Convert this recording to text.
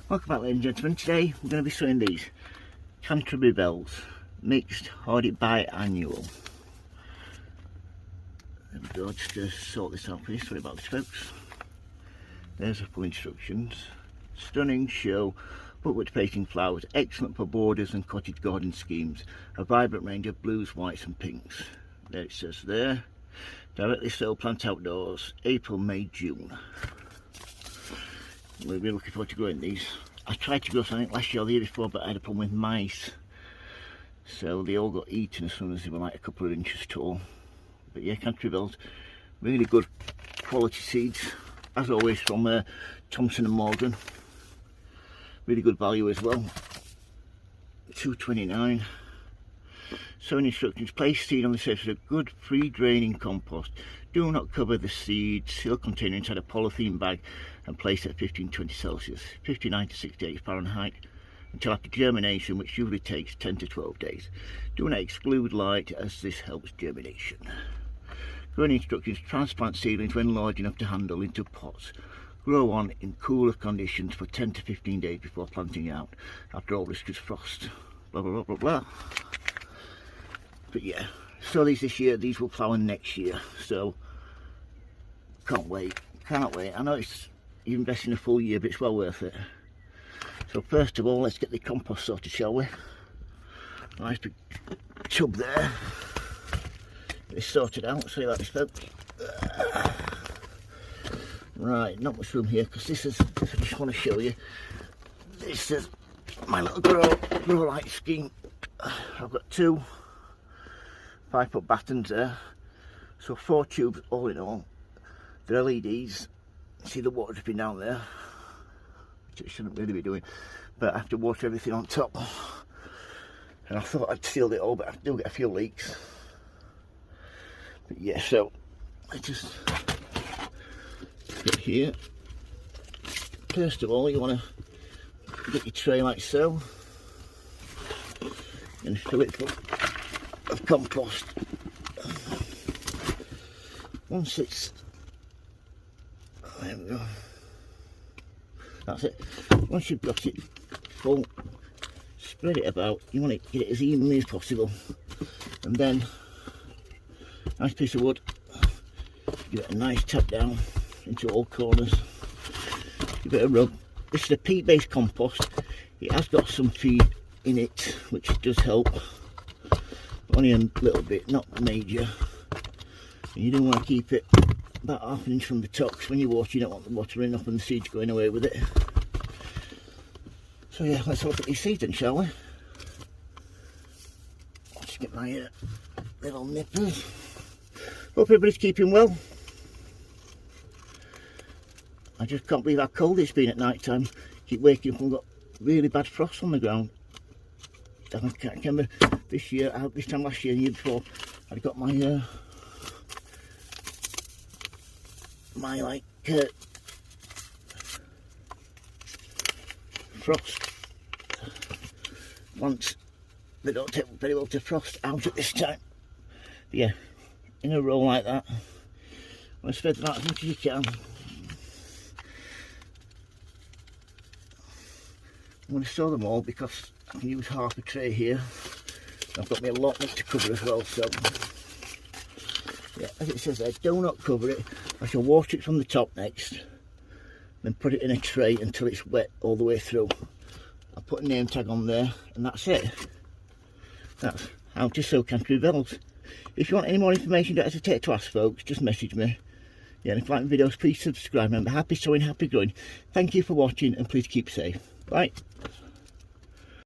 Welcome back, ladies and gentlemen. Today we're going to be sowing these Canterbury Bells mixed hardy biannual. There we go, just to sort this out for you. Sorry about this, folks. There's the full instructions. Stunning show, booklet painting flowers, excellent for borders and cottage garden schemes. A vibrant range of blues, whites and pinks. There it says there. Directly sold, plant outdoors, April, May, June. We'll be looking forward to growing these. I tried to grow something last year or the year before, but I had a problem with mice. So they all got eaten as soon as they were like a couple of inches tall. But yeah, Canterbury Bells, really good quality seeds. As always from Thompson and Morgan. Really good value as well. $2.29. Sowing instructions: place seed on the surface of good free draining compost. Do not cover the seed. Seal container inside a polythene bag and place at 15-20 Celsius, 59 to 68 Fahrenheit until after germination, which usually takes 10 to 12 days. Do not exclude light as this helps germination. Growing instructions: transplant seedlings when large enough to handle into pots. Grow on in cooler conditions for 10 to 15 days before planting out. After all risk is frost. Blah blah blah blah blah. But yeah, so these this year, these will flower next year, so can't wait, cannot wait. I know you're investing a full year, but it's well worth it. So first of all, let's get the compost sorted, shall we? Nice big tub there. Get this sorted out, see like this, folks. Right, not much room here, because this is, I just want to show you, this is my little grow light scheme. I've got two 5-foot battens there, so 4 tubes all in all. They're LEDs. See the water dripping down there, which it shouldn't really be doing, but I have to water everything on top. And I thought I'd sealed it all, but I do get a few leaks. But yeah, so I just get here. First of all, you want to get your tray like so and fill it full of compost. Once it's, there we go, that's it. Once you've got it full, spread it about. You want to get it as evenly as possible, and then nice piece of wood, give it a nice tap down into all corners, give it a rub. This is a peat based compost. It has got some feed in it, which does help. Only a little bit, not major. And you do want to keep it about ½ inch from the top, because when you water, you don't want the water running up and the seeds going away with it. So yeah, let's look at these seeds then, shall we? I'll just get my little nippers. Hope everybody's keeping well. I just can't believe how cold it's been at night time. Keep waking up and got really bad frost on the ground. I can't remember this year, this time last year and the year before, I got my frost plants. They don't take very well to frost out at this time. But yeah, in a row like that, I'm going to spread them out as much as you can. I'm going to sow them all because I can use half a tray here. I've got my allotment to cover as well, so yeah, as it says there, do not cover it. I shall water it from the top next, then put it in a tray until it's wet all the way through. I'll put a name tag on there, and that's it. That's how to sow Canterbury Bells. If you want any more information, don't hesitate to ask, folks. Just message me. Yeah, and if you like the videos, please subscribe. Remember, happy sowing, happy growing. Thank you for watching, and please keep safe. Bye.